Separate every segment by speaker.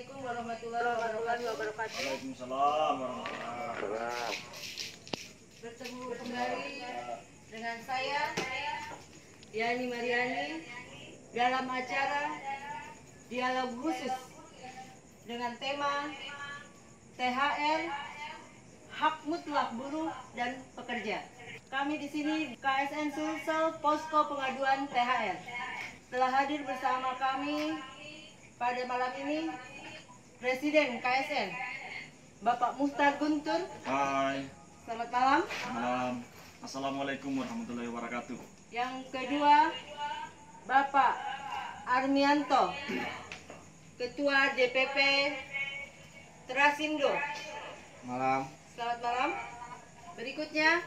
Speaker 1: Assalamualaikum warahmatullahi wabarakatuh.
Speaker 2: Waalaikumsalam warahmatullahi wabarakatuh.
Speaker 1: Bertemu kembali dengan saya, Yani Mariani, dalam acara dialog khusus dengan tema THR, hak mutlak buruh dan pekerja. Kami di sini KSN Sulsel Posko Pengaduan THR. Telah hadir bersama kami pada malam ini Presiden KSN, Bapak Muhtar Guntur.
Speaker 2: Hai.
Speaker 1: Selamat malam.
Speaker 2: Malam. Assalamualaikum warahmatullahi wabarakatuh.
Speaker 1: Yang kedua, Bapak Armianto, Ketua DPP Trasindo.
Speaker 2: Malam.
Speaker 1: Selamat malam. Berikutnya,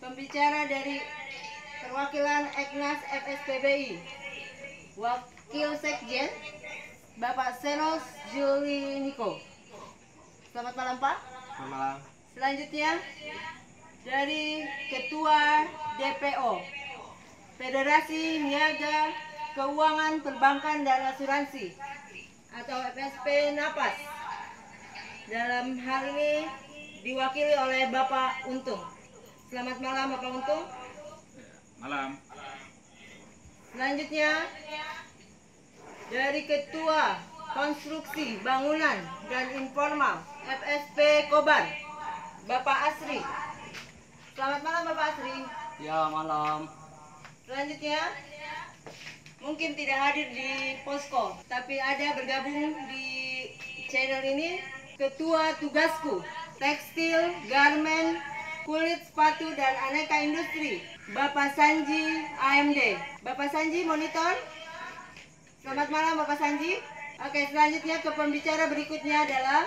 Speaker 1: pembicara dari perwakilan Eknas FSPBI, Wakil Sekjen, Bapak Senos Juliniko. Selamat malam, Pak.
Speaker 2: Selamat malam.
Speaker 1: Selanjutnya, dari Ketua DPO, Federasi Niaga Keuangan Perbankan dan Asuransi atau FSP Napas. Dalam hal ini diwakili oleh Bapak Untung. Selamat malam, Bapak Untung.
Speaker 2: Malam.
Speaker 1: Selanjutnya, dari Ketua Konstruksi Bangunan dan Informal FSP Kobar, Bapak Asri. Selamat malam, Bapak Asri.
Speaker 2: Ya, malam.
Speaker 1: Selanjutnya, mungkin tidak hadir di posko, tapi ada bergabung di channel ini, Ketua Tugasku Tekstil, Garmen, Kulit Sepatu dan Aneka Industri, Bapak Sanji AMD. Bapak Sanji monitor. Selamat malam, Bapak Sanji. Oke, selanjutnya ke pembicara berikutnya adalah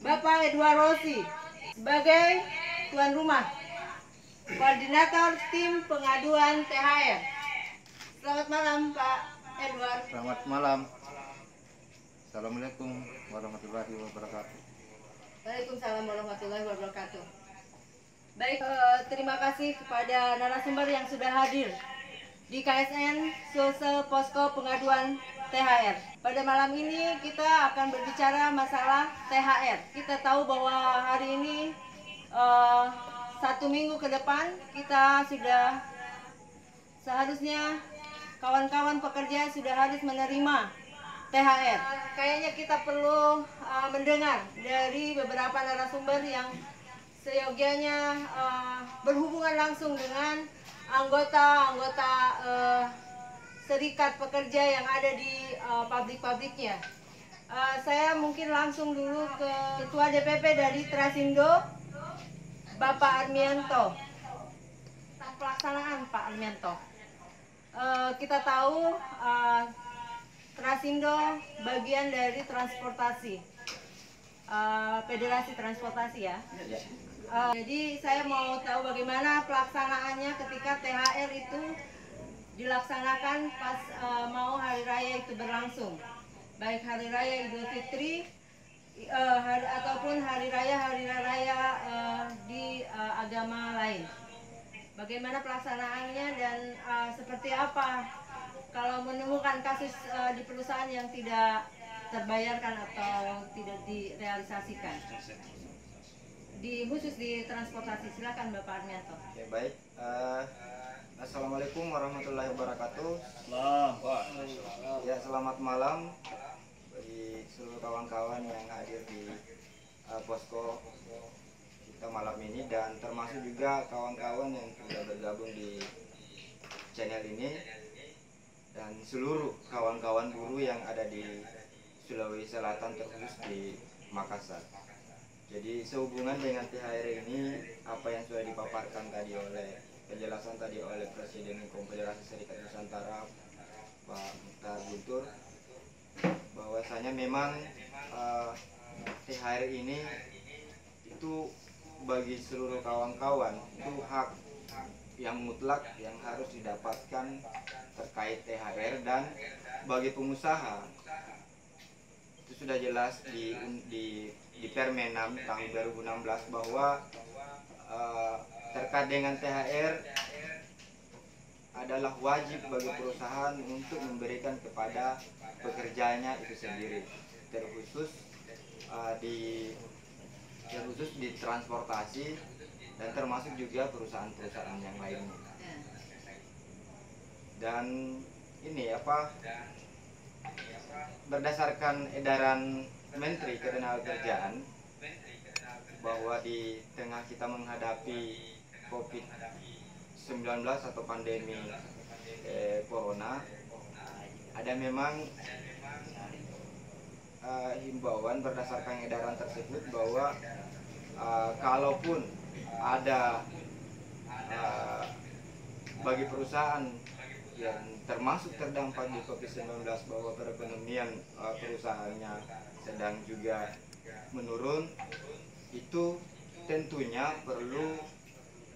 Speaker 1: Bapak Edward Rossi sebagai tuan rumah, Koordinator Tim Pengaduan THR. Selamat malam, Pak Edward.
Speaker 3: Selamat malam. Assalamualaikum warahmatullahi wabarakatuh.
Speaker 1: Waalaikumsalam warahmatullahi wabarakatuh. Baik, terima kasih kepada narasumber yang sudah hadir di KSN Sulsel Posko Pengaduan THR. Pada malam ini kita akan berbicara masalah THR. Kita tahu bahwa hari ini 1 minggu ke depan kita sudah seharusnya kawan-kawan pekerja sudah harus menerima THR. Kayaknya kita perlu mendengar dari beberapa narasumber yang seyogianya berhubungan langsung dengan anggota-anggota serikat pekerja yang ada di pabrik-pabriknya. Saya mungkin langsung dulu ke Ketua DPP dari Trasindo, Bapak Armianto. Pelaksanaan Pak Armianto. Kita tahu Trasindo bagian dari transportasi, Federasi Transportasi ya. Jadi saya mau tahu bagaimana pelaksanaannya ketika THR itu dilaksanakan pas mau hari raya itu berlangsung, baik hari raya Idul Fitri ataupun hari raya di agama lain. Bagaimana pelaksanaannya dan seperti apa kalau menemukan kasus di perusahaan yang tidak terbayarkan atau tidak direalisasikan, khusus di transportasi. Silakan Bapak Armianto.
Speaker 3: Oke, baik. Assalamualaikum warahmatullahi wabarakatuh. Ya, selamat malam bagi seluruh kawan-kawan yang hadir di posko kita malam ini, dan termasuk juga kawan-kawan yang sudah bergabung di channel ini, dan seluruh kawan-kawan buruh yang ada di Sulawesi Selatan, terkhusus di Makassar. Jadi sehubungan dengan THR ini, apa yang sudah dipaparkan tadi oleh penjelasan tadi oleh Presiden Konfederasi Serikat Nusantara Pak Muhtar Guntur, bahwasanya memang THR ini itu bagi seluruh kawan-kawan itu hak yang mutlak yang harus didapatkan terkait THR, dan bagi pengusaha itu sudah jelas di Permen 6 tahun 2016 bahwa terkait dengan THR adalah wajib bagi perusahaan untuk memberikan kepada pekerjanya itu sendiri. terkhusus di transportasi dan termasuk juga perusahaan-perusahaan yang lainnya. Dan ini berdasarkan edaran Menteri Ketenagakerjaan bahwa di tengah kita menghadapi COVID-19 atau pandemi corona, ada memang himbauan berdasarkan edaran tersebut bahwa kalaupun ada bagi perusahaan yang termasuk terdampak di COVID-19 bahwa perekonomian perusahaannya sedang juga menurun, itu tentunya perlu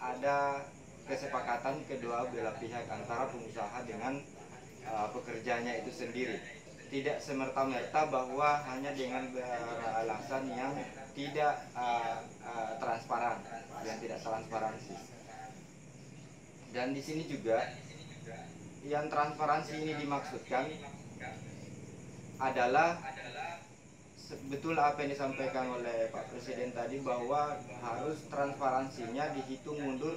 Speaker 3: ada kesepakatan kedua belah pihak antara pengusaha dengan pekerjanya itu sendiri. Tidak semerta-merta bahwa hanya dengan beralasan yang tidak transparansi. Dan di sini juga yang transparansi ini dimaksudkan adalah betul apa yang disampaikan oleh Pak Presiden tadi, bahwa harus transparansinya dihitung mundur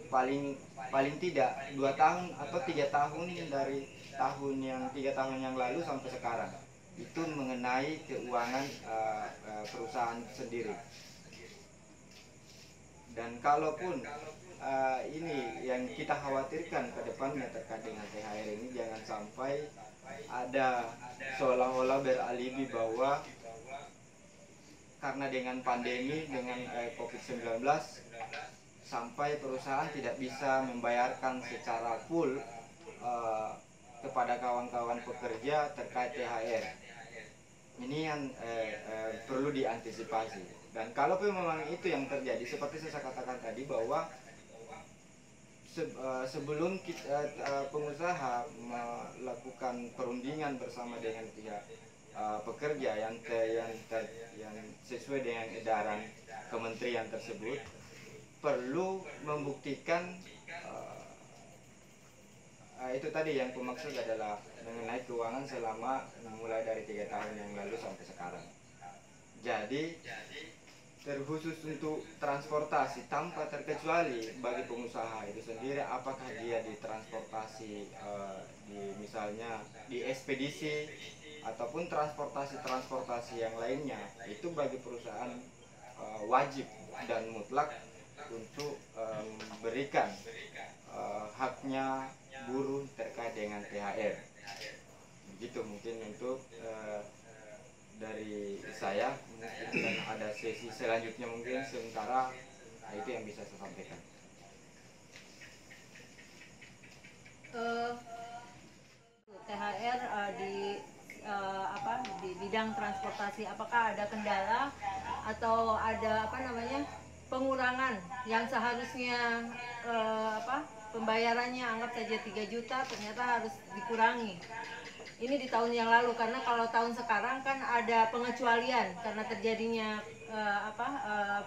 Speaker 3: paling tidak 2 tahun atau 3 tahun dari tahun 3 tahun yang lalu sampai sekarang, itu mengenai keuangan perusahaan sendiri. Dan kalaupun ini yang kita khawatirkan ke depannya terkait dengan THR ini, jangan sampai ada seolah-olah beralibi bahwa karena dengan pandemi, dengan COVID-19, sampai perusahaan tidak bisa membayarkan secara full kepada kawan-kawan pekerja terkait THR. Ini yang perlu diantisipasi. Dan kalau memang itu yang terjadi, seperti saya katakan tadi, bahwa sebelum pengusaha melakukan perundingan bersama dengan pihak pekerja yang sesuai dengan edaran kementerian tersebut, perlu membuktikan itu tadi yang kumaksud adalah mengenai keuangan selama mulai dari 3 tahun yang lalu sampai sekarang. Jadi terkhusus untuk transportasi tanpa terkecuali bagi pengusaha itu sendiri, apakah dia di transportasi misalnya di ekspedisi ataupun transportasi yang lainnya, itu bagi perusahaan wajib dan mutlak untuk memberikan haknya buruh terkait dengan THR. Begitu mungkin untuk dari saya. Mungkin ada sesi selanjutnya mungkin sementara itu yang bisa saya sampaikan.
Speaker 1: THR di bidang transportasi, apakah ada kendala atau ada pengurangan yang seharusnya pembayarannya anggap saja 3 juta ternyata harus dikurangi. Ini di tahun yang lalu, karena kalau tahun sekarang kan ada pengecualian karena terjadinya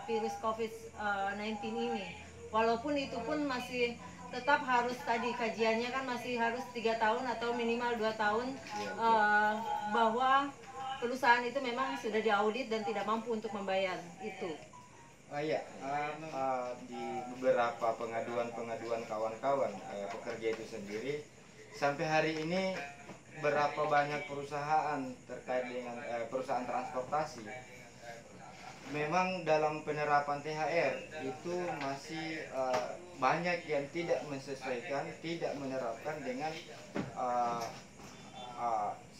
Speaker 1: virus COVID-19 ini. Walaupun itu pun masih tetap harus tadi kajiannya kan masih harus 3 tahun atau minimal 2 tahun bahwa perusahaan itu memang sudah diaudit dan tidak mampu untuk membayar itu.
Speaker 3: Di beberapa pengaduan kawan-kawan pekerja itu sendiri, sampai hari ini berapa banyak perusahaan terkait dengan perusahaan transportasi memang dalam penerapan THR itu masih banyak yang tidak menyesuaikan, tidak menerapkan dengan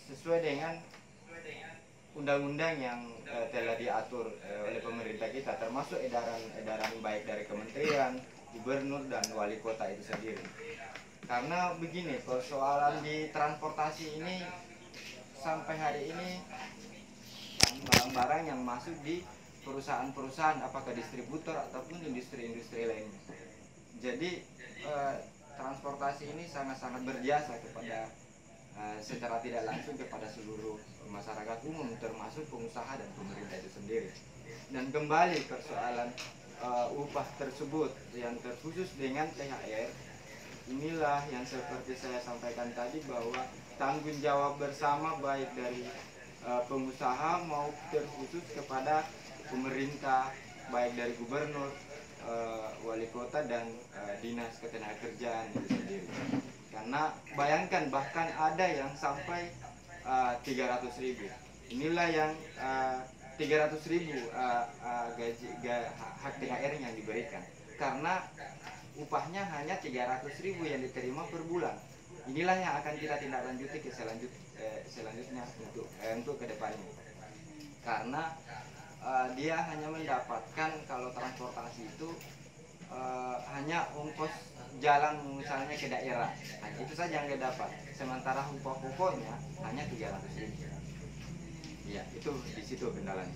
Speaker 3: sesuai dengan undang-undang yang telah diatur oleh pemerintah kita, termasuk edaran baik dari kementerian, gubernur dan wali kota itu sendiri. Karena begini, persoalan di transportasi ini sampai hari ini barang-barang yang masuk di perusahaan-perusahaan, apakah distributor ataupun industri-industri lainnya. Jadi transportasi ini sangat-sangat berjasa kepada secara tidak langsung kepada seluruh masyarakat umum, termasuk pengusaha dan pemerintah itu sendiri. Dan kembali persoalan upah tersebut yang terkhusus dengan THR, inilah yang seperti saya sampaikan tadi, bahwa tanggung jawab bersama baik dari pengusaha mau terkhusus kepada pemerintah, baik dari gubernur, wali kota dan dinas ketenagakerjaan itu sendiri. Karena bayangkan bahkan ada yang sampai 300.000. Inilah yang 300.000 gaji hak THR yang diberikan. Karena upahnya hanya 300.000 yang diterima per bulan. Inilah yang akan kita tindak lanjuti ke selanjutnya untuk kedepannya. Karena dia hanya mendapatkan kalau transportasi itu hanya ongkos jalan misalnya ke daerah, nah, itu saja yang dia dapat. Sementara upah pokoknya hanya 300.000. Ya, itu di situ kendalanya.